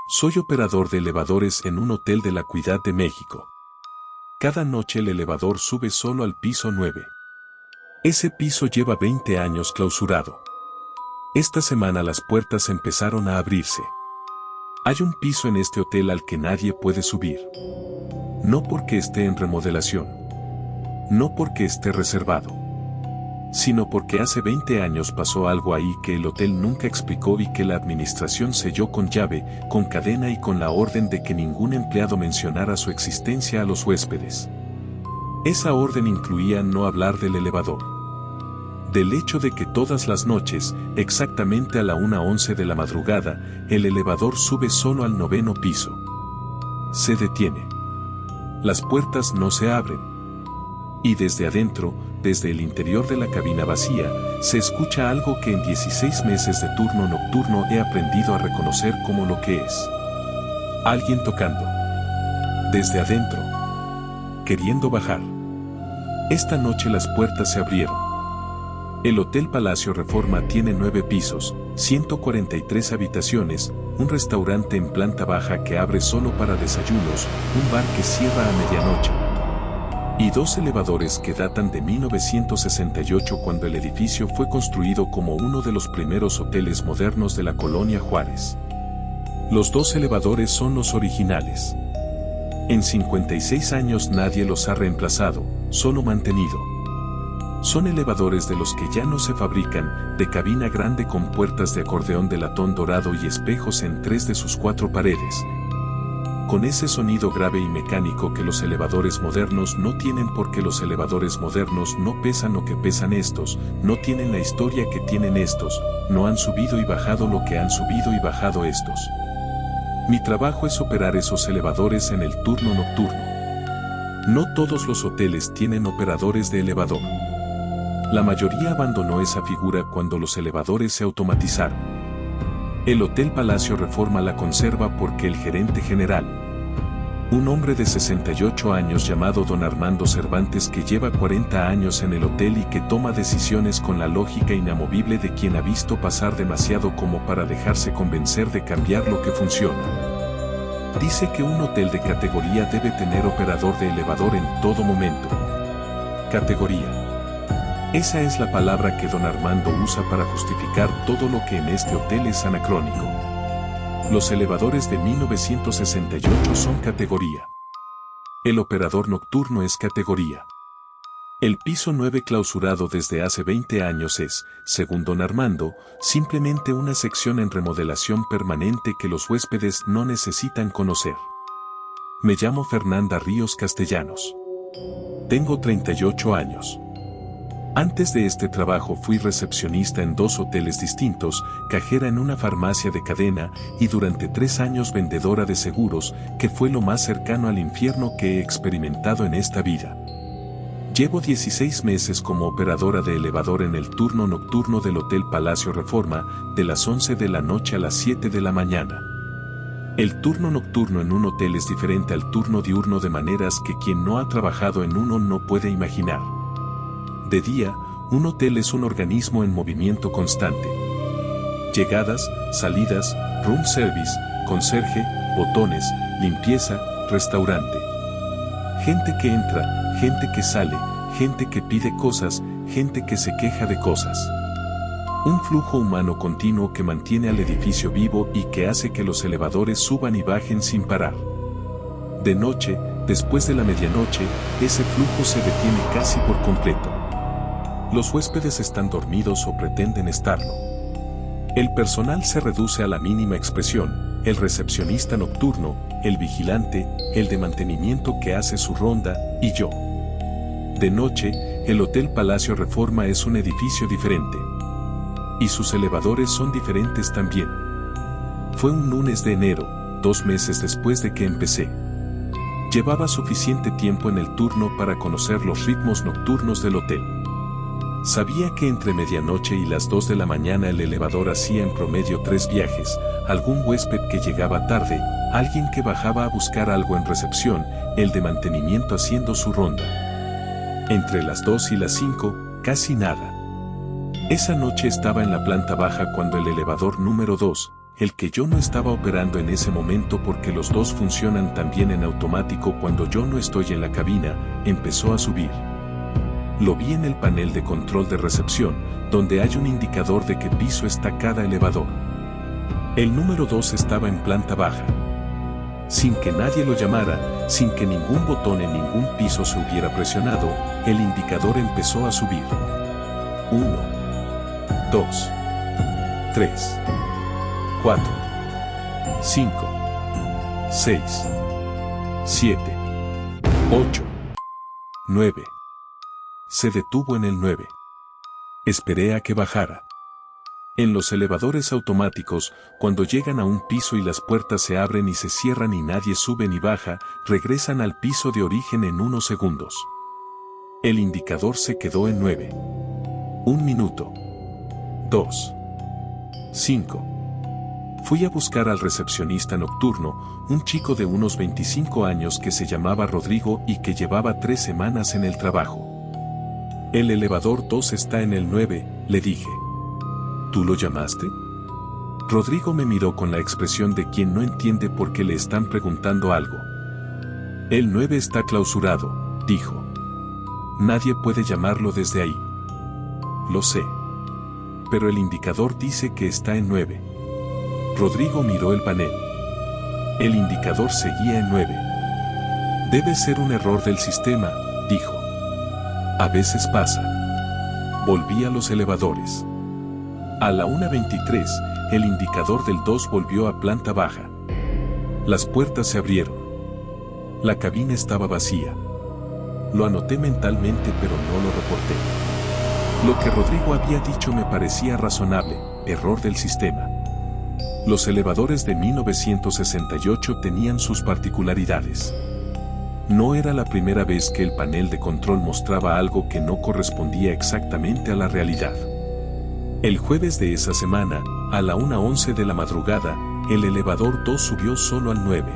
Soy operador de elevadores en un hotel de la Ciudad de México. Cada noche el elevador sube solo al piso 9. Ese piso lleva 20 años clausurado. Esta semana las puertas empezaron a abrirse. Hay un piso en este hotel al que nadie puede subir. No porque esté en remodelación. No porque esté reservado. Sino porque hace 20 años pasó algo ahí que el hotel nunca explicó y que la administración selló con llave, con cadena y con la orden de que ningún empleado mencionara su existencia a los huéspedes. Esa orden incluía no hablar del elevador. Del hecho de que todas las noches, exactamente a la 1:11 de la madrugada, el elevador sube solo al 9º piso. Se detiene. Las puertas no se abren. Y desde adentro, desde el interior de la cabina vacía, se escucha algo que en 16 meses de turno nocturno he aprendido a reconocer como lo que es. Alguien tocando. Desde adentro. Queriendo bajar. Esta noche las puertas se abrieron. El Hotel Palacio Reforma tiene 9 pisos, 143 habitaciones, un restaurante en planta baja que abre solo para desayunos, un bar que cierra a medianoche. Y 2 elevadores que datan de 1968 cuando el edificio fue construido como uno de los primeros hoteles modernos de la Colonia Juárez. Los 2 elevadores son los originales. En 56 años nadie los ha reemplazado, solo mantenido. Son elevadores de los que ya no se fabrican, de cabina grande con puertas de acordeón de latón dorado y espejos en 3 de sus 4 paredes. Con ese sonido grave y mecánico que los elevadores modernos no tienen porque los elevadores modernos no pesan lo que pesan estos, no tienen la historia que tienen estos, no han subido y bajado lo que han subido y bajado estos. Mi trabajo es operar esos elevadores en el turno nocturno. No todos los hoteles tienen operadores de elevador. La mayoría abandonó esa figura cuando los elevadores se automatizaron. El Hotel Palacio Reforma la conserva porque el gerente general, un hombre de 68 años llamado Don Armando Cervantes que lleva 40 años en el hotel y que toma decisiones con la lógica inamovible de quien ha visto pasar demasiado como para dejarse convencer de cambiar lo que funciona. Dice que un hotel de categoría debe tener operador de elevador en todo momento. Categoría. Esa es la palabra que Don Armando usa para justificar todo lo que en este hotel es anacrónico. Los elevadores de 1968 son categoría. El operador nocturno es categoría. El piso 9 clausurado desde hace 20 años es, según Don Armando, simplemente una sección en remodelación permanente que los huéspedes no necesitan conocer. Me llamo Fernanda Ríos Castellanos. Tengo 38 años. Antes de este trabajo fui recepcionista en 2 hoteles distintos, cajera en una farmacia de cadena y durante 3 años vendedora de seguros, que fue lo más cercano al infierno que he experimentado en esta vida. Llevo 16 meses como operadora de elevador en el turno nocturno del Hotel Palacio Reforma, de las 11 de la noche a las 7 de la mañana. El turno nocturno en un hotel es diferente al turno diurno de maneras que quien no ha trabajado en uno no puede imaginar. De día, un hotel es un organismo en movimiento constante. Llegadas, salidas, room service, conserje, botones, limpieza, restaurante. Gente que entra, gente que sale, gente que pide cosas, gente que se queja de cosas. Un flujo humano continuo que mantiene al edificio vivo y que hace que los elevadores suban y bajen sin parar. De noche, después de la medianoche, ese flujo se detiene casi por completo. Los huéspedes están dormidos o pretenden estarlo. El personal se reduce a la mínima expresión, el recepcionista nocturno, el vigilante, el de mantenimiento que hace su ronda, y yo. De noche, el Hotel Palacio Reforma es un edificio diferente. Y sus elevadores son diferentes también. Fue un lunes de enero, 2 meses después de que empecé. Llevaba suficiente tiempo en el turno para conocer los ritmos nocturnos del hotel. Sabía que entre medianoche y las 2 de la mañana el elevador hacía en promedio 3 viajes, algún huésped que llegaba tarde, alguien que bajaba a buscar algo en recepción, el de mantenimiento haciendo su ronda. Entre las 2 y las 5, casi nada. Esa noche estaba en la planta baja cuando el elevador número 2, el que yo no estaba operando en ese momento porque los dos funcionan también en automático cuando yo no estoy en la cabina, empezó a subir. Lo vi en el panel de control de recepción, donde hay un indicador de qué piso está cada elevador. El número 2 estaba en planta baja. Sin que nadie lo llamara, sin que ningún botón en ningún piso se hubiera presionado, el indicador empezó a subir. 1, 2, 3, 4, 5, 6, 7, 8, 9. Se detuvo en el 9. Esperé a que bajara. En los elevadores automáticos, cuando llegan a un piso y las puertas se abren y se cierran y nadie sube ni baja, regresan al piso de origen en unos segundos. El indicador se quedó en 9. 1 minuto. 2. 5. Fui a buscar al recepcionista nocturno, un chico de unos 25 años que se llamaba Rodrigo y que llevaba 3 semanas en el trabajo. El elevador 2 está en el 9, le dije. ¿Tú lo llamaste? Rodrigo me miró con la expresión de quien no entiende por qué le están preguntando algo. El 9 está clausurado, dijo. Nadie puede llamarlo desde ahí. Lo sé. Pero el indicador dice que está en 9. Rodrigo miró el panel. El indicador seguía en 9. Debe ser un error del sistema, dijo. A veces pasa. Volví a los elevadores. A la 1:23, el indicador del 2 volvió a planta baja. Las puertas se abrieron. La cabina estaba vacía. Lo anoté mentalmente pero no lo reporté. Lo que Rodrigo había dicho me parecía razonable, error del sistema. Los elevadores de 1968 tenían sus particularidades. No era la primera vez que el panel de control mostraba algo que no correspondía exactamente a la realidad. El jueves de esa semana, a la 1:11 de la madrugada, el elevador 2 subió solo al 9.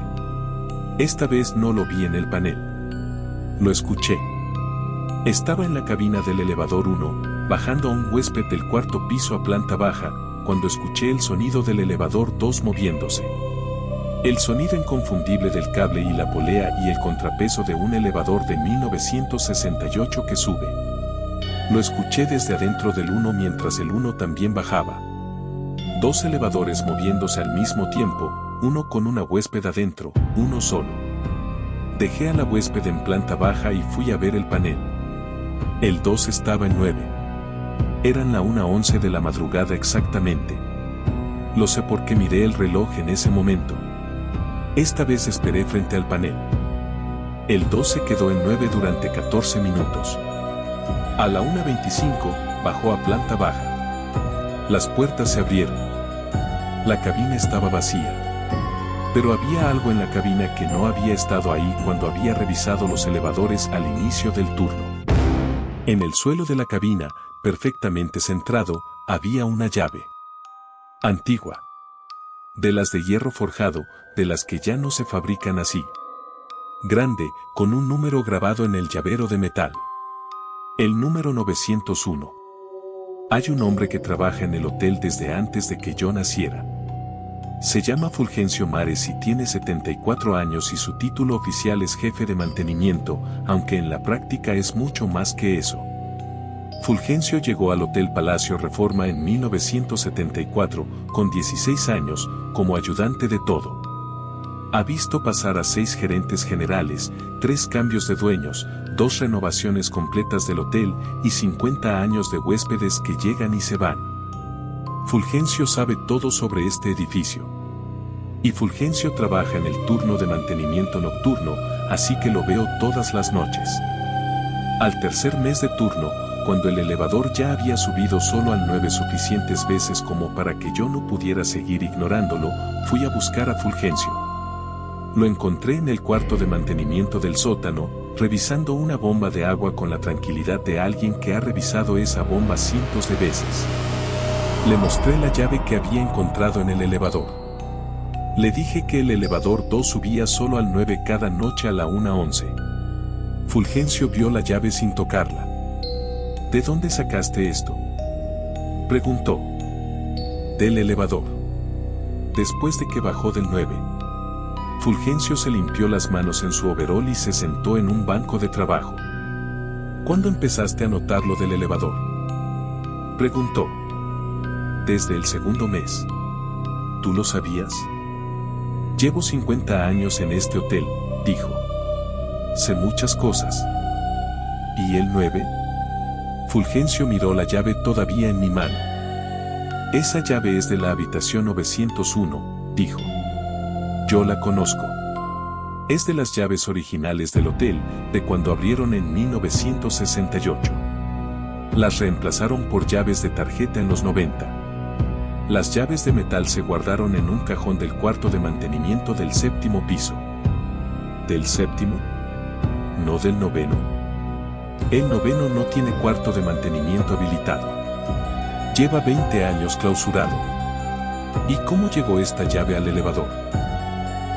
Esta vez no lo vi en el panel. Lo escuché. Estaba en la cabina del elevador 1, bajando a un huésped del 4º piso a planta baja, cuando escuché el sonido del elevador 2 moviéndose. El sonido inconfundible del cable y la polea y el contrapeso de un elevador de 1968 que sube. Lo escuché desde adentro del 1 mientras el 1 también bajaba. 2 elevadores moviéndose al mismo tiempo, uno con una huésped adentro, uno solo. Dejé a la huésped en planta baja y fui a ver el panel. El 2 estaba en 9. Eran la 1:11 de la madrugada exactamente. Lo sé porque miré el reloj en ese momento. Esta vez esperé frente al panel. El 2 se quedó en 9 durante 14 minutos. A la 1:25, bajó a planta baja. Las puertas se abrieron. La cabina estaba vacía. Pero había algo en la cabina que no había estado ahí cuando había revisado los elevadores al inicio del turno. En el suelo de la cabina, perfectamente centrado, había una llave. Antigua. De las de hierro forjado, de las que ya no se fabrican así. Grande, con un número grabado en el llavero de metal. El número 901. Hay un hombre que trabaja en el hotel desde antes de que yo naciera. Se llama Fulgencio Mares y tiene 74 años y su título oficial es jefe de mantenimiento, aunque en la práctica es mucho más que eso. Fulgencio llegó al Hotel Palacio Reforma en 1974, con 16 años, como ayudante de todo. Ha visto pasar a 6 gerentes generales, 3 cambios de dueños, 2 renovaciones completas del hotel y 50 años de huéspedes que llegan y se van. Fulgencio sabe todo sobre este edificio. Y Fulgencio trabaja en el turno de mantenimiento nocturno, así que lo veo todas las noches. Al tercer mes de turno, cuando el elevador ya había subido solo al 9 suficientes veces como para que yo no pudiera seguir ignorándolo, fui a buscar a Fulgencio. Lo encontré en el cuarto de mantenimiento del sótano, revisando una bomba de agua con la tranquilidad de alguien que ha revisado esa bomba cientos de veces. Le mostré la llave que había encontrado en el elevador. Le dije que el elevador 2 subía solo al 9 cada noche a la 1:11. Fulgencio vio la llave sin tocarla. ¿De dónde sacaste esto?, preguntó. Del elevador. Después de que bajó del 9, Fulgencio se limpió las manos en su overol y se sentó en un banco de trabajo. ¿Cuándo empezaste a notar lo del elevador?, preguntó. Desde el segundo mes. ¿Tú lo sabías? Llevo 50 años en este hotel, dijo. Sé muchas cosas. ¿Y el 9? Fulgencio miró la llave todavía en mi mano. Esa llave es de la habitación 901, dijo. Yo la conozco. Es de las llaves originales del hotel, de cuando abrieron en 1968. Las reemplazaron por llaves de tarjeta en los 90. Las llaves de metal se guardaron en un cajón del cuarto de mantenimiento del 7º piso. ¿Del 7º? ¿No del 9º? El 9º no tiene cuarto de mantenimiento habilitado. Lleva 20 años clausurado. ¿Y cómo llegó esta llave al elevador?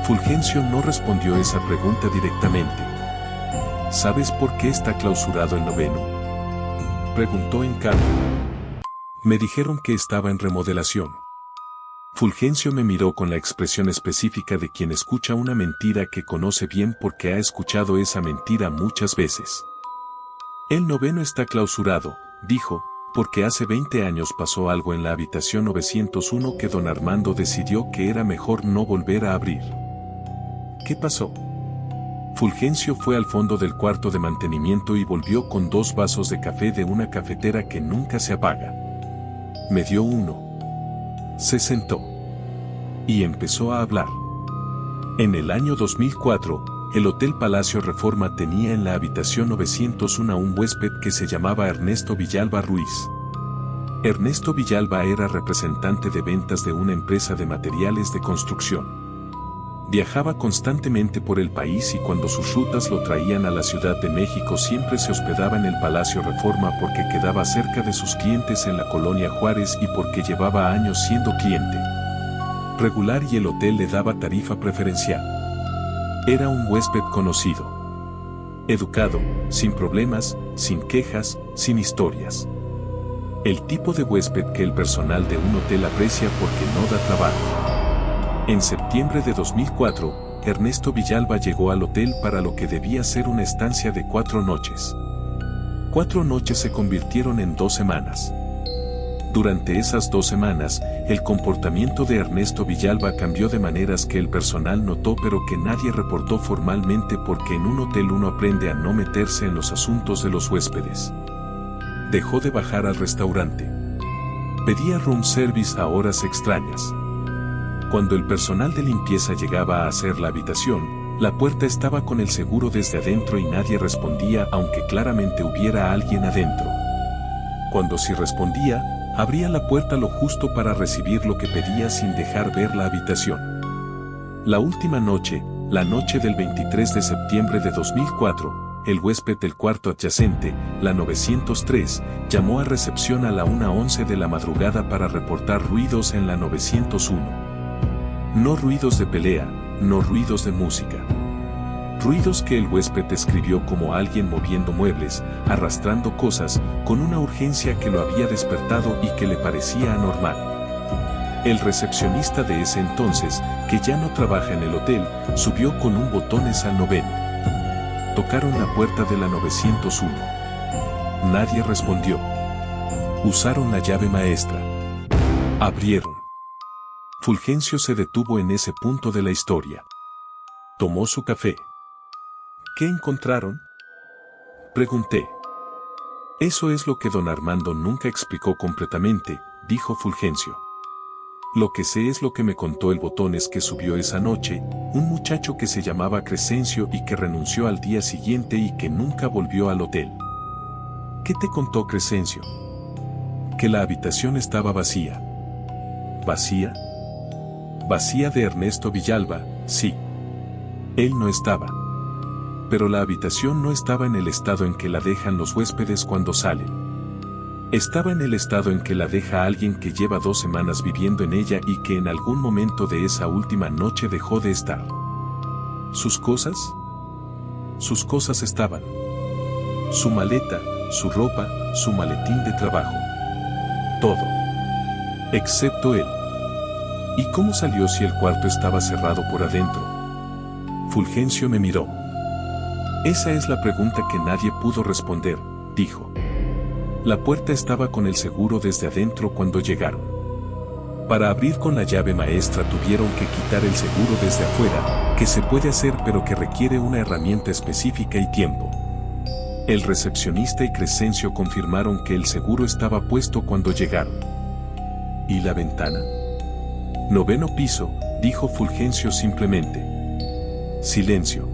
Fulgencio no respondió esa pregunta directamente. ¿Sabes por qué está clausurado el 9º?, preguntó en cambio. Me dijeron que estaba en remodelación. Fulgencio me miró con la expresión específica de quien escucha una mentira que conoce bien porque ha escuchado esa mentira muchas veces. El 9º está clausurado, dijo, porque hace 20 años pasó algo en la habitación 901 que don Armando decidió que era mejor no volver a abrir. ¿Qué pasó? Fulgencio fue al fondo del cuarto de mantenimiento y volvió con 2 vasos de café de una cafetera que nunca se apaga. Me dio uno. Se sentó. Y empezó a hablar. En el año 2004, el Hotel Palacio Reforma tenía en la habitación 901 un huésped que se llamaba Ernesto Villalba Ruiz. Ernesto Villalba era representante de ventas de una empresa de materiales de construcción. Viajaba constantemente por el país y cuando sus rutas lo traían a la Ciudad de México siempre se hospedaba en el Palacio Reforma porque quedaba cerca de sus clientes en la Colonia Juárez y porque llevaba años siendo cliente regular y el hotel le daba tarifa preferencial. Era un huésped conocido. Educado, sin problemas, sin quejas, sin historias. El tipo de huésped que el personal de un hotel aprecia porque no da trabajo. En septiembre de 2004, Ernesto Villalba llegó al hotel para lo que debía ser una estancia de 4 noches. 4 noches se convirtieron en 2 semanas. Durante esas 2 semanas, el comportamiento de Ernesto Villalba cambió de maneras que el personal notó pero que nadie reportó formalmente porque en un hotel uno aprende a no meterse en los asuntos de los huéspedes. Dejó de bajar al restaurante. Pedía room service a horas extrañas. Cuando el personal de limpieza llegaba a hacer la habitación, la puerta estaba con el seguro desde adentro y nadie respondía aunque claramente hubiera alguien adentro. Cuando sí respondía, abría la puerta lo justo para recibir lo que pedía sin dejar ver la habitación. La última noche, la noche del 23 de septiembre de 2004, el huésped del cuarto adyacente, la 903, llamó a recepción a la 1:11 de la madrugada para reportar ruidos en la 901. No ruidos de pelea, no ruidos de música. Ruidos que el huésped describió como alguien moviendo muebles, arrastrando cosas, con una urgencia que lo había despertado y que le parecía anormal. El recepcionista de ese entonces, que ya no trabaja en el hotel, subió con un botones al 9. Tocaron la puerta de la 901. Nadie respondió. Usaron la llave maestra. Abrieron. Fulgencio se detuvo en ese punto de la historia. Tomó su café. ¿Qué encontraron?, pregunté. Eso es lo que don Armando nunca explicó completamente, dijo Fulgencio. Lo que sé es lo que me contó el botones que subió esa noche, un muchacho que se llamaba Crescencio y que renunció al día siguiente y que nunca volvió al hotel. ¿Qué te contó Crescencio? Que la habitación estaba vacía. ¿Vacía? Vacía de Ernesto Villalba, sí. Él no estaba. Pero la habitación no estaba en el estado en que la dejan los huéspedes cuando salen. Estaba en el estado en que la deja alguien que lleva 2 semanas viviendo en ella y que en algún momento de esa última noche dejó de estar. ¿Sus cosas? Sus cosas estaban. Su maleta, su ropa, su maletín de trabajo. Todo. Excepto él. ¿Y cómo salió si el cuarto estaba cerrado por adentro? Fulgencio me miró. Esa es la pregunta que nadie pudo responder, dijo. La puerta estaba con el seguro desde adentro cuando llegaron. Para abrir con la llave maestra tuvieron que quitar el seguro desde afuera, que se puede hacer pero que requiere una herramienta específica y tiempo. El recepcionista y Crescencio confirmaron que el seguro estaba puesto cuando llegaron. ¿Y la ventana? 9º piso, dijo Fulgencio simplemente. Silencio.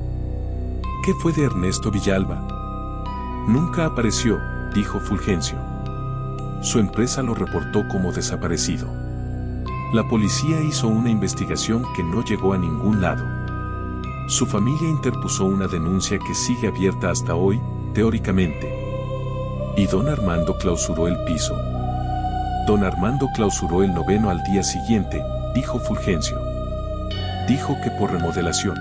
¿Qué fue de Ernesto Villalba? Nunca apareció, dijo Fulgencio. Su empresa lo reportó como desaparecido. La policía hizo una investigación que no llegó a ningún lado. Su familia interpuso una denuncia que sigue abierta hasta hoy, teóricamente. ¿Y don Armando clausuró el piso? Don Armando clausuró el 9º al día siguiente, dijo Fulgencio. Dijo que por remodelación.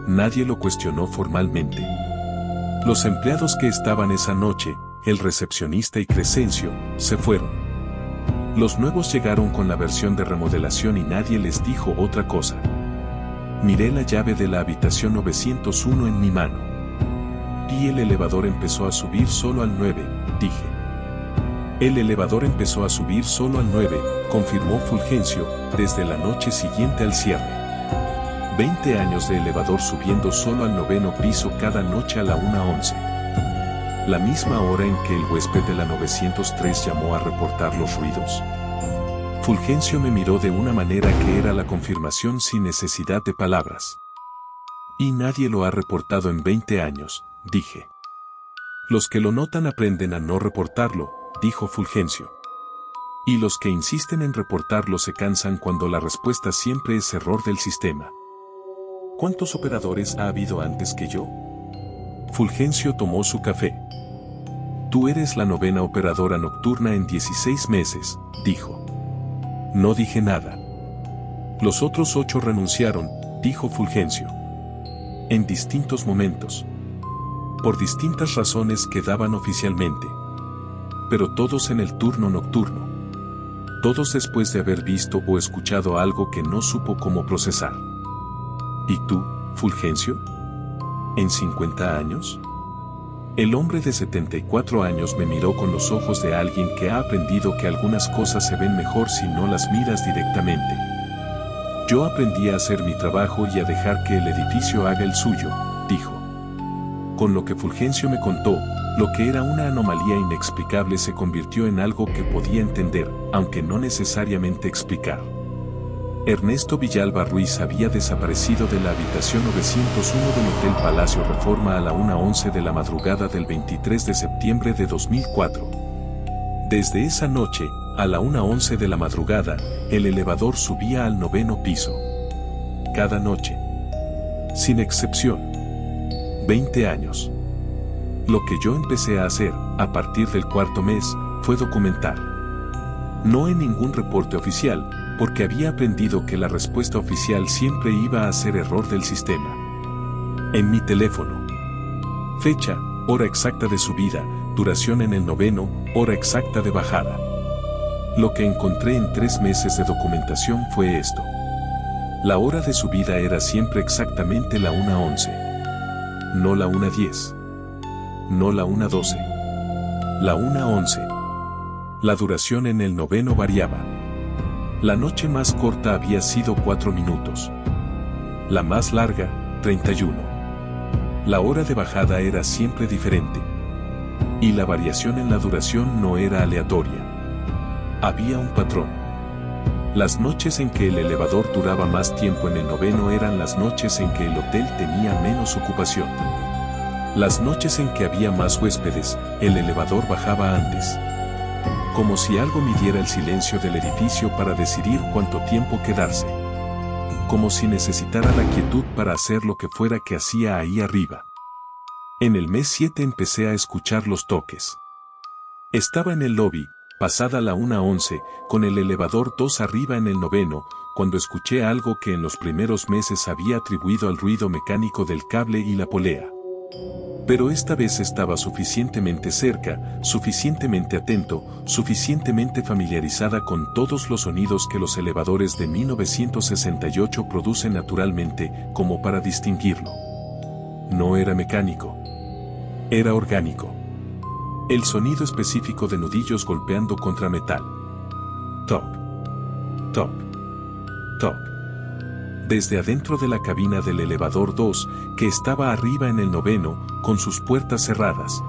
Nadie lo cuestionó formalmente. Los empleados que estaban esa noche, el recepcionista y Crescencio, se fueron. Los nuevos llegaron con la versión de remodelación y nadie les dijo otra cosa. Miré la llave de la habitación 901 en mi mano. Y el elevador empezó a subir solo al 9, dije. El elevador empezó a subir solo al 9, confirmó Fulgencio, desde la noche siguiente al cierre. 20 años de elevador subiendo solo al 9º piso cada noche a la 1:11. La misma hora en que el huésped de la 903 llamó a reportar los ruidos. Fulgencio me miró de una manera que era la confirmación sin necesidad de palabras. Y nadie lo ha reportado en 20 años, dije. Los que lo notan aprenden a no reportarlo, dijo Fulgencio. Y los que insisten en reportarlo se cansan cuando la respuesta siempre es error del sistema. ¿Cuántos operadores ha habido antes que yo? Fulgencio tomó su café. Tú eres la 9ª operadora nocturna en 16 meses, dijo. No dije nada. Los otros 8 renunciaron, dijo Fulgencio. En distintos momentos. Por distintas razones que daban oficialmente. Pero todos en el turno nocturno. Todos después de haber visto o escuchado algo que no supo cómo procesar. ¿Y tú, Fulgencio? ¿En 50 años? El hombre de 74 años me miró con los ojos de alguien que ha aprendido que algunas cosas se ven mejor si no las miras directamente. Yo aprendí a hacer mi trabajo y a dejar que el edificio haga el suyo, dijo. Con lo que Fulgencio me contó, lo que era una anomalía inexplicable se convirtió en algo que podía entender, aunque no necesariamente explicar. Ernesto Villalba Ruiz había desaparecido de la habitación 901 del Hotel Palacio Reforma a la 1:11 de la madrugada del 23 de septiembre de 2004. Desde esa noche, a la 1:11 de la madrugada, el elevador subía al 9º piso. Cada noche. Sin excepción. 20 años. Lo que yo empecé a hacer, a partir del 4º mes, fue documentar. No en ningún reporte oficial, porque había aprendido que la respuesta oficial siempre iba a ser error del sistema. En mi teléfono. Fecha, hora exacta de subida, duración en el 9º, hora exacta de bajada. Lo que encontré en 3 meses de documentación fue esto. La hora de subida era siempre exactamente la 1:11. No la 1:10. No la 1:12. La 1:11. La duración en el 9º variaba. La noche más corta había sido 4 minutos. La más larga, 31. La hora de bajada era siempre diferente. Y la variación en la duración no era aleatoria. Había un patrón. Las noches en que el elevador duraba más tiempo en el 9º eran las noches en que el hotel tenía menos ocupación. Las noches en que había más huéspedes, el elevador bajaba antes. Como si algo midiera el silencio del edificio para decidir cuánto tiempo quedarse. Como si necesitara la quietud para hacer lo que fuera que hacía ahí arriba. En el mes 7 empecé a escuchar los toques. Estaba en el lobby, pasada la 1:11, con el elevador 2 arriba en el 9º, cuando escuché algo que en los primeros meses había atribuido al ruido mecánico del cable y la polea. Pero esta vez estaba suficientemente cerca, suficientemente atento, suficientemente familiarizada con todos los sonidos que los elevadores de 1968 producen naturalmente, como para distinguirlo. No era mecánico. Era orgánico. El sonido específico de nudillos golpeando contra metal. Toc. Toc. Toc. Desde adentro de la cabina del elevador 2, que estaba arriba en el 9º, con sus puertas cerradas.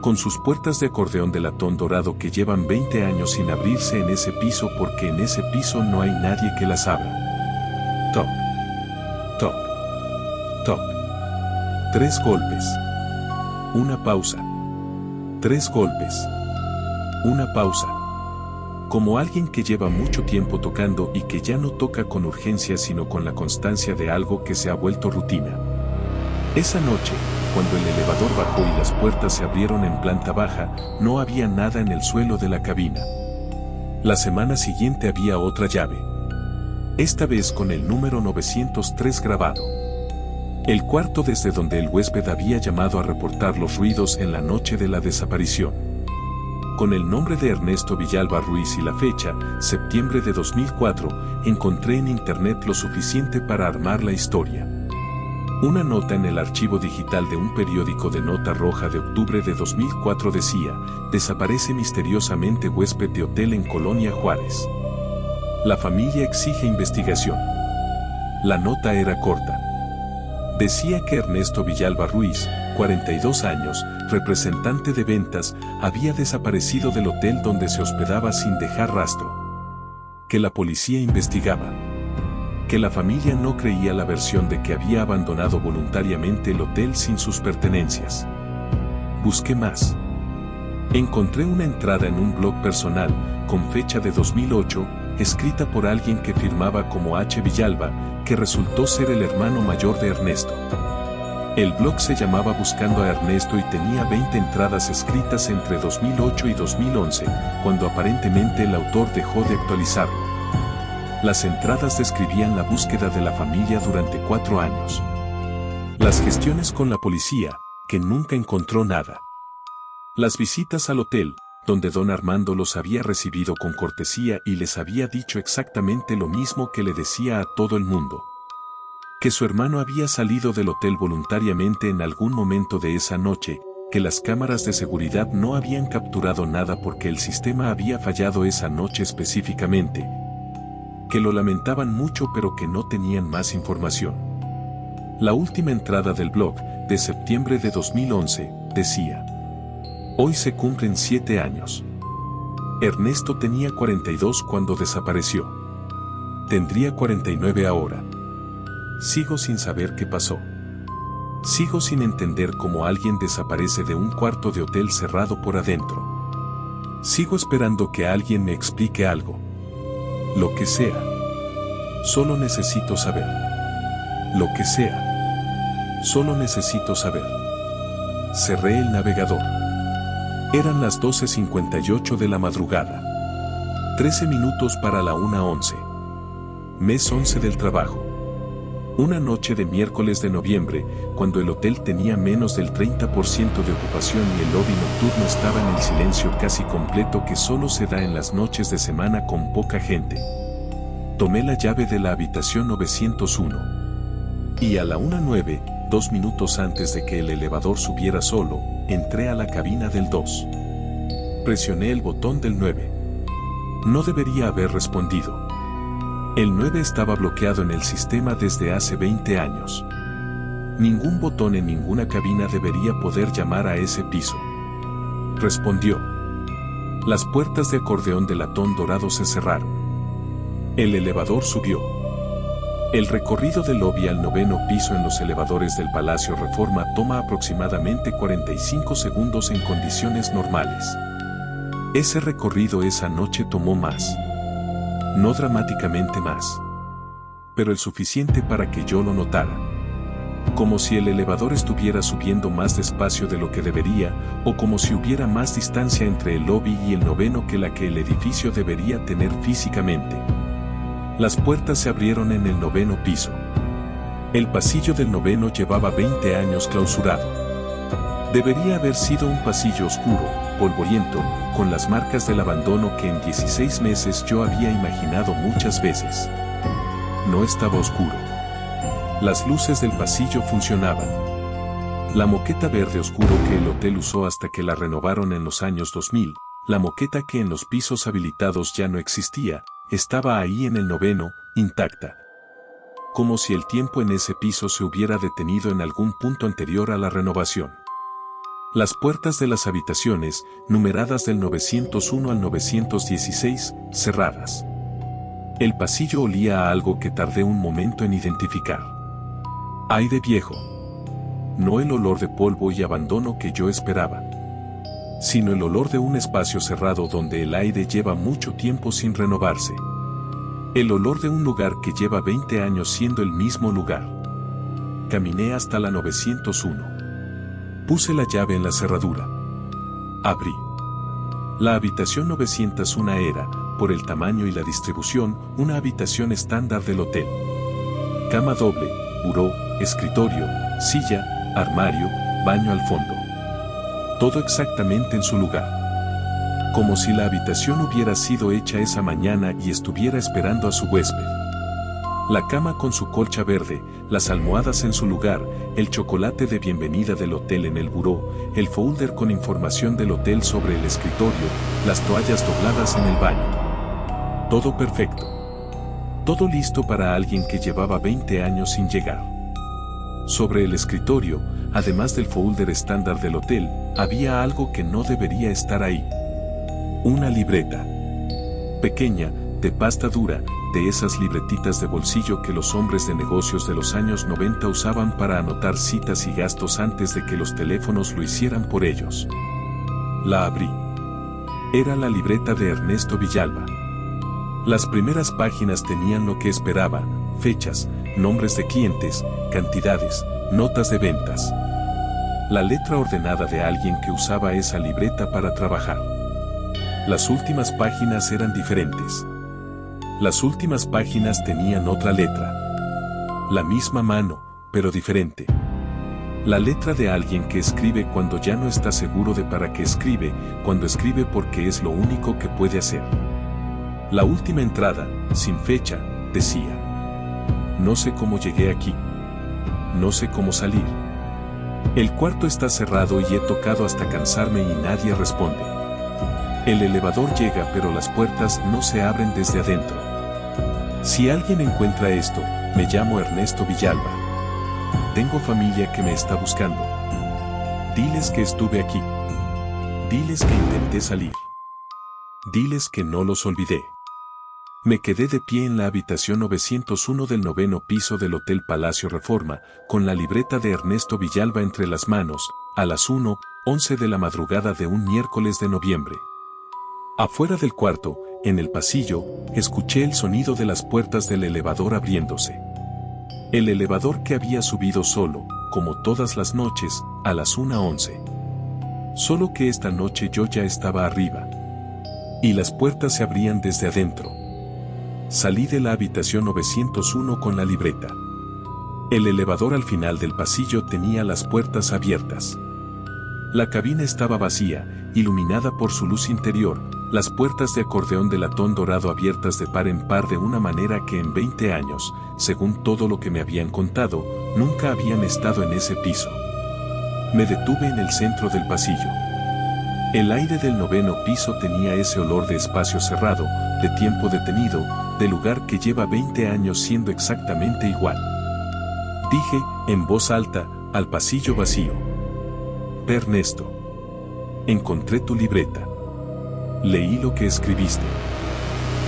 Con sus puertas de acordeón de latón dorado que llevan 20 años sin abrirse en ese piso porque en ese piso no hay nadie que las abra. Toc. Toc. Toc. 3 golpes. Una pausa. 3 golpes. Una pausa. Como alguien que lleva mucho tiempo tocando y que ya no toca con urgencia sino con la constancia de algo que se ha vuelto rutina. Esa noche, cuando el elevador bajó y las puertas se abrieron en planta baja, no había nada en el suelo de la cabina. La semana siguiente había otra llave. Esta vez con el número 903 grabado. El cuarto desde donde el huésped había llamado a reportar los ruidos en la noche de la desaparición. Con el nombre de Ernesto Villalba Ruiz y la fecha, septiembre de 2004, encontré en internet lo suficiente para armar la historia. Una nota en el archivo digital de un periódico de Nota Roja de octubre de 2004 decía, desaparece misteriosamente huésped de hotel en Colonia Juárez. La familia exige investigación. La nota era corta. Decía que Ernesto Villalba Ruiz, 42 años, representante de ventas, había desaparecido del hotel donde se hospedaba sin dejar rastro. Que la policía investigaba. Que la familia no creía la versión de que había abandonado voluntariamente el hotel sin sus pertenencias. Busqué más. Encontré una entrada en un blog personal, con fecha de 2008, escrita por alguien que firmaba como H. Villalba, que resultó ser el hermano mayor de Ernesto. El blog se llamaba Buscando a Ernesto y tenía 20 entradas escritas entre 2008 y 2011, cuando aparentemente el autor dejó de actualizarlo. Las entradas describían la búsqueda de la familia durante 4 años. Las gestiones con la policía, que nunca encontró nada. Las visitas al hotel, donde don Armando los había recibido con cortesía y les había dicho exactamente lo mismo que le decía a todo el mundo. Que su hermano había salido del hotel voluntariamente en algún momento de esa noche, que las cámaras de seguridad no habían capturado nada porque el sistema había fallado esa noche específicamente. Que lo lamentaban mucho pero que no tenían más información. La última entrada del blog, de septiembre de 2011, decía: hoy se cumplen 7 años. Ernesto tenía 42 cuando desapareció. Tendría 49 ahora. Sigo sin saber qué pasó. Sigo sin entender cómo alguien desaparece de un cuarto de hotel cerrado por adentro. Sigo esperando que alguien me explique algo. Lo que sea. Solo necesito saber. Lo que sea. Solo necesito saber. Cerré el navegador. Eran las 12:58 de la madrugada. 13 minutos para la 1:11. Mes 11 del trabajo. Una noche de miércoles de noviembre, cuando el hotel tenía menos del 30% de ocupación y el lobby nocturno estaba en el silencio casi completo que solo se da en las noches de semana con poca gente. Tomé la llave de la habitación 901. Y a la 1:09, 2 minutos antes de que el elevador subiera solo, entré a la cabina del 2. Presioné el botón del 9. No debería haber respondido. El 9 estaba bloqueado en el sistema desde hace 20 años. Ningún botón en ninguna cabina debería poder llamar a ese piso. Respondió. Las puertas de acordeón de latón dorado se cerraron. El elevador subió. El recorrido del lobby al 9º piso en los elevadores del Palacio Reforma toma aproximadamente 45 segundos en condiciones normales. Ese recorrido esa noche tomó más. No dramáticamente más. Pero el suficiente para que yo lo notara. Como si el elevador estuviera subiendo más despacio de lo que debería, o como si hubiera más distancia entre el lobby y el 9º que la que el edificio debería tener físicamente. Las puertas se abrieron en el 9º piso. El pasillo del 9º llevaba 20 años clausurado. Debería haber sido un pasillo oscuro, polvoriento, con las marcas del abandono que en 16 meses yo había imaginado muchas veces. No estaba oscuro. Las luces del pasillo funcionaban. La moqueta verde oscuro que el hotel usó hasta que la renovaron en los años 2000, la moqueta que en los pisos habilitados ya no existía, estaba ahí en el noveno, intacta. Como si el tiempo en ese piso se hubiera detenido en algún punto anterior a la renovación. Las puertas de las habitaciones, numeradas del 901 al 916, cerradas. El pasillo olía a algo que tardé un momento en identificar. Aire viejo. No el olor de polvo y abandono que yo esperaba, sino el olor de un espacio cerrado donde el aire lleva mucho tiempo sin renovarse. El olor de un lugar que lleva 20 años siendo el mismo lugar. Caminé hasta la 901. Puse la llave en la cerradura. Abrí. La habitación 901 era, por el tamaño y la distribución, una habitación estándar del hotel. Cama doble, buró, escritorio, silla, armario, baño al fondo. Todo exactamente en su lugar. Como si la habitación hubiera sido hecha esa mañana y estuviera esperando a su huésped. La cama con su colcha verde, las almohadas en su lugar, el chocolate de bienvenida del hotel en el buró, el folder con información del hotel sobre el escritorio, las toallas dobladas en el baño. Todo perfecto. Todo listo para alguien que llevaba 20 años sin llegar. Sobre el escritorio, además del folder estándar del hotel, había algo que no debería estar ahí. Una libreta. Pequeña, de pasta dura, de esas libretitas de bolsillo que los hombres de negocios de los años 90 usaban para anotar citas y gastos antes de que los teléfonos lo hicieran por ellos. La abrí. Era la libreta de Ernesto Villalba. Las primeras páginas tenían lo que esperaba: fechas, nombres de clientes, cantidades, notas de ventas. La letra ordenada de alguien que usaba esa libreta para trabajar. Las últimas páginas eran diferentes. Las últimas páginas tenían otra letra. La misma mano, pero diferente. La letra de alguien que escribe cuando ya no está seguro de para qué escribe, cuando escribe porque es lo único que puede hacer. La última entrada, sin fecha, decía: no sé cómo llegué aquí. No sé cómo salir. El cuarto está cerrado y he tocado hasta cansarme y nadie responde. El elevador llega pero las puertas no se abren desde adentro. Si alguien encuentra esto, me llamo Ernesto Villalba. Tengo familia que me está buscando. Diles que estuve aquí. Diles que intenté salir. Diles que no los olvidé. Me quedé de pie en la habitación 901 del noveno piso del Hotel Palacio Reforma, con la libreta de Ernesto Villalba entre las manos, a las 1:11 de la madrugada de un miércoles de noviembre. Afuera del cuarto, en el pasillo, escuché el sonido de las puertas del elevador abriéndose. El elevador que había subido solo, como todas las noches, a las 1:11. Solo que esta noche yo ya estaba arriba. Y las puertas se abrían desde adentro. Salí de la habitación 901 con la libreta. El elevador al final del pasillo tenía las puertas abiertas. La cabina estaba vacía, iluminada por su luz interior, las puertas de acordeón de latón dorado abiertas de par en par de una manera que en 20 años, según todo lo que me habían contado, nunca habían estado en ese piso. Me detuve en el centro del pasillo. El aire del noveno piso tenía ese olor de espacio cerrado, de tiempo detenido, de lugar que lleva 20 años siendo exactamente igual. Dije, en voz alta, al pasillo vacío: Ernesto. Encontré tu libreta. Leí lo que escribiste.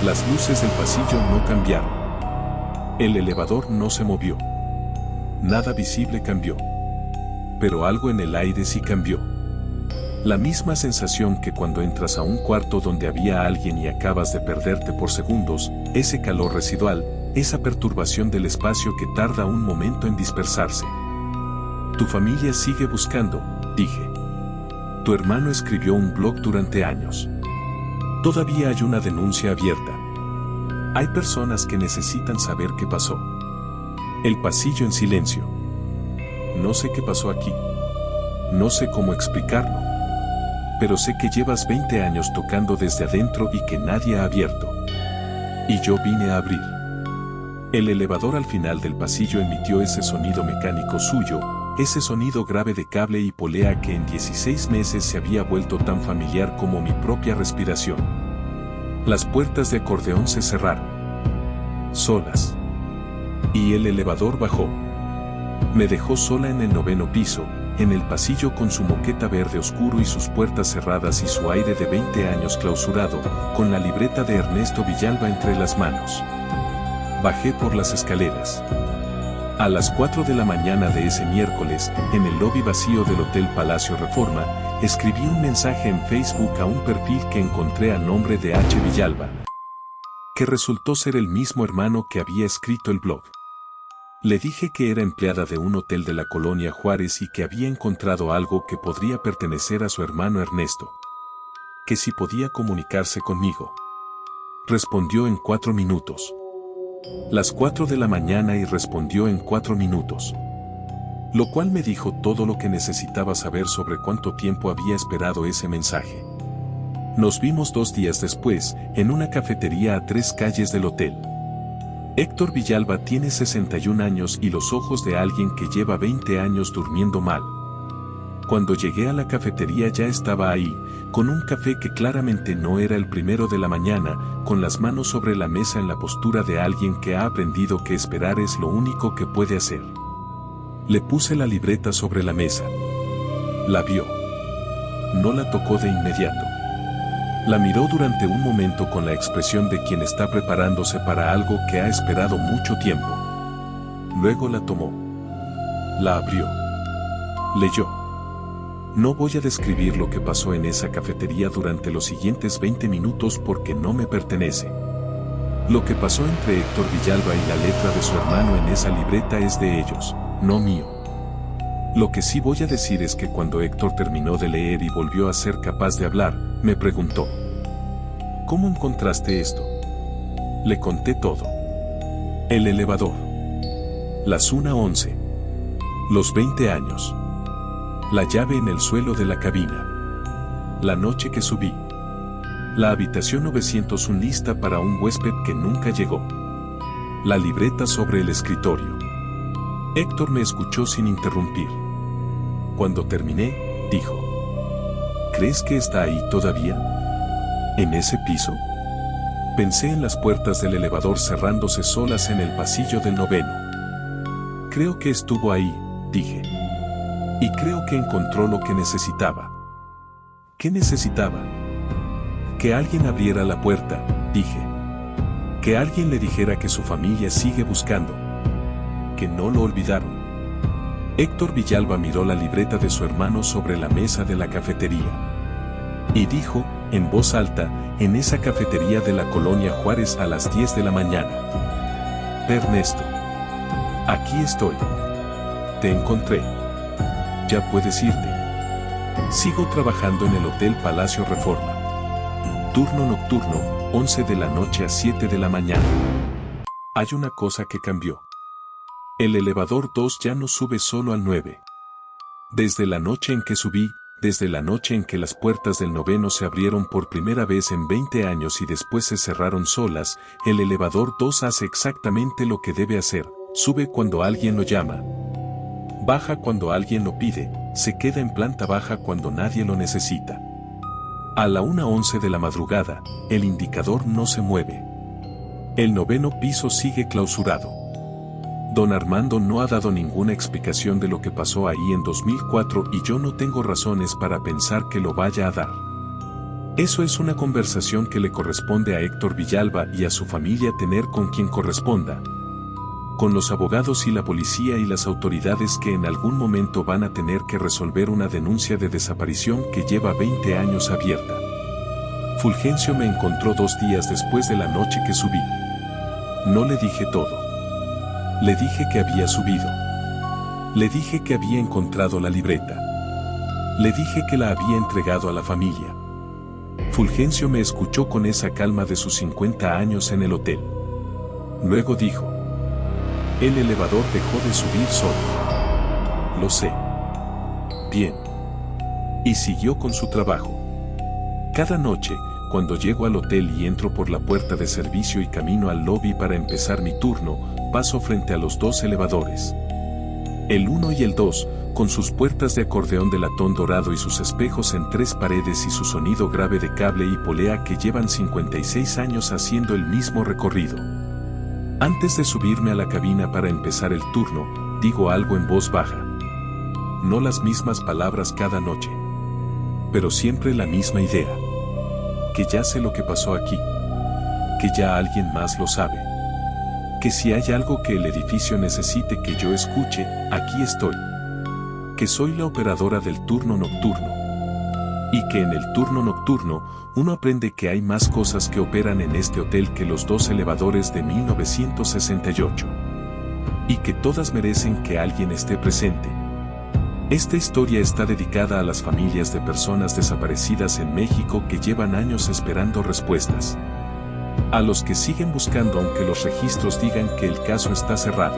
Las luces del pasillo no cambiaron. El elevador no se movió. Nada visible cambió. Pero algo en el aire sí cambió. La misma sensación que cuando entras a un cuarto donde había alguien y acabas de perderte por segundos, ese calor residual, esa perturbación del espacio que tarda un momento en dispersarse. Tu familia sigue buscando, dije. Tu hermano escribió un blog durante años. Todavía hay una denuncia abierta. Hay personas que necesitan saber qué pasó. El pasillo en silencio. No sé qué pasó aquí. No sé cómo explicarlo. Pero sé que llevas 20 años tocando desde adentro y que nadie ha abierto. Y yo vine a abrir. El elevador al final del pasillo emitió ese sonido mecánico suyo, ese sonido grave de cable y polea que en 16 meses se había vuelto tan familiar como mi propia respiración. Las puertas de acordeón se cerraron. Solas. Y el elevador bajó. Me dejó sola en el 9º piso, en el pasillo con su moqueta verde oscuro y sus puertas cerradas y su aire de 20 años clausurado, con la libreta de Ernesto Villalba entre las manos. Bajé por las escaleras. A las 4 de la mañana de ese miércoles, en el lobby vacío del Hotel Palacio Reforma, escribí un mensaje en Facebook a un perfil que encontré a nombre de H. Villalba, que resultó ser el mismo hermano que había escrito el blog. Le dije que era empleada de un hotel de la colonia Juárez y que había encontrado algo que podría pertenecer a su hermano Ernesto. Que si podía comunicarse conmigo. Respondió en 4 minutos. Las 4 de la mañana y respondió en 4 minutos. Lo cual me dijo todo lo que necesitaba saber sobre cuánto tiempo había esperado ese mensaje. Nos vimos 2 días después, en una cafetería a 3 calles del hotel. Héctor Villalba tiene 61 años y los ojos de alguien que lleva 20 años durmiendo mal. Cuando llegué a la cafetería ya estaba ahí, con un café que claramente no era el primero de la mañana, con las manos sobre la mesa en la postura de alguien que ha aprendido que esperar es lo único que puede hacer. Le puse la libreta sobre la mesa. La vio. No la tocó de inmediato. La miró durante un momento con la expresión de quien está preparándose para algo que ha esperado mucho tiempo. Luego la tomó. La abrió. Leyó. No voy a describir lo que pasó en esa cafetería durante los siguientes 20 minutos porque no me pertenece. Lo que pasó entre Héctor Villalba y la letra de su hermano en esa libreta es de ellos, no mío. Lo que sí voy a decir es que cuando Héctor terminó de leer y volvió a ser capaz de hablar, me preguntó: ¿cómo encontraste esto? Le conté todo. El elevador. Las 1:11. Los 20 años. La llave en el suelo de la cabina. La noche que subí. La habitación 901 lista para un huésped que nunca llegó. La libreta sobre el escritorio. Héctor me escuchó sin interrumpir. Cuando terminé, dijo: ¿crees que está ahí todavía? ¿En ese piso? Pensé en las puertas del elevador cerrándose solas en el pasillo del 9º. Creo que estuvo ahí, dije. Y creo que encontró lo que necesitaba. ¿Qué necesitaba? Que alguien abriera la puerta, dije. Que alguien le dijera que su familia sigue buscando. Que no lo olvidaron. Héctor Villalba miró la libreta de su hermano sobre la mesa de la cafetería. Y dijo, en voz alta, en esa cafetería de la colonia Juárez a las 10 de la mañana: Ernesto, aquí estoy. Te encontré. Ya puedes irte. Sigo trabajando en el Hotel Palacio Reforma. Turno nocturno, 11 de la noche a 7 de la mañana. Hay una cosa que cambió. El elevador 2 ya no sube solo al 9. Desde la noche en que subí, desde la noche en que las puertas del 9º se abrieron por primera vez en 20 años y después se cerraron solas, el elevador 2 hace exactamente lo que debe hacer: sube cuando alguien lo llama. Baja cuando alguien lo pide, se queda en planta baja cuando nadie lo necesita. A la 1:11 de la madrugada, el indicador no se mueve. El 9º piso sigue clausurado. Don Armando no ha dado ninguna explicación de lo que pasó ahí en 2004 y yo no tengo razones para pensar que lo vaya a dar. Eso es una conversación que le corresponde a Héctor Villalba y a su familia tener con quien corresponda. Con los abogados y la policía y las autoridades que en algún momento van a tener que resolver una denuncia de desaparición que lleva 20 años abierta. Fulgencio me encontró 2 días después de la noche que subí. No le dije todo. Le dije que había subido. Le dije que había encontrado la libreta. Le dije que la había entregado a la familia. Fulgencio me escuchó con esa calma de sus 50 años en el hotel. Luego dijo: el elevador dejó de subir solo. Lo sé. Bien. Y siguió con su trabajo. Cada noche, cuando llego al hotel y entro por la puerta de servicio y camino al lobby para empezar mi turno, paso frente a los dos elevadores. El 1 y el 2, con sus puertas de acordeón de latón dorado y sus espejos en 3 paredes y su sonido grave de cable y polea que llevan 56 años haciendo el mismo recorrido. Antes de subirme a la cabina para empezar el turno, digo algo en voz baja. No las mismas palabras cada noche, pero siempre la misma idea. Que ya sé lo que pasó aquí. Que ya alguien más lo sabe. Que si hay algo que el edificio necesite que yo escuche, aquí estoy. Que soy la operadora del turno nocturno. Y que en el turno nocturno, uno aprende que hay más cosas que operan en este hotel que los 2 elevadores de 1968. Y que todas merecen que alguien esté presente. Esta historia está dedicada a las familias de personas desaparecidas en México que llevan años esperando respuestas. A los que siguen buscando aunque los registros digan que el caso está cerrado.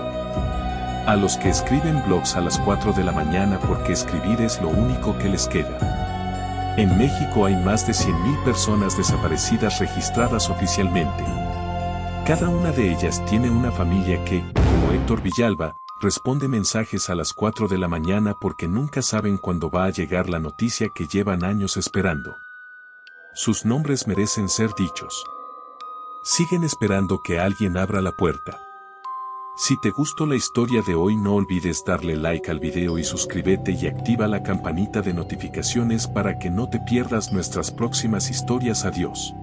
A los que escriben blogs a las 4 de la mañana porque escribir es lo único que les queda. En México hay más de 100,000 personas desaparecidas registradas oficialmente. Cada una de ellas tiene una familia que, como Héctor Villalba, responde mensajes a las 4 de la mañana porque nunca saben cuándo va a llegar la noticia que llevan años esperando. Sus nombres merecen ser dichos. Siguen esperando que alguien abra la puerta. Si te gustó la historia de hoy, no olvides darle like al video y suscríbete y activa la campanita de notificaciones para que no te pierdas nuestras próximas historias. Adiós.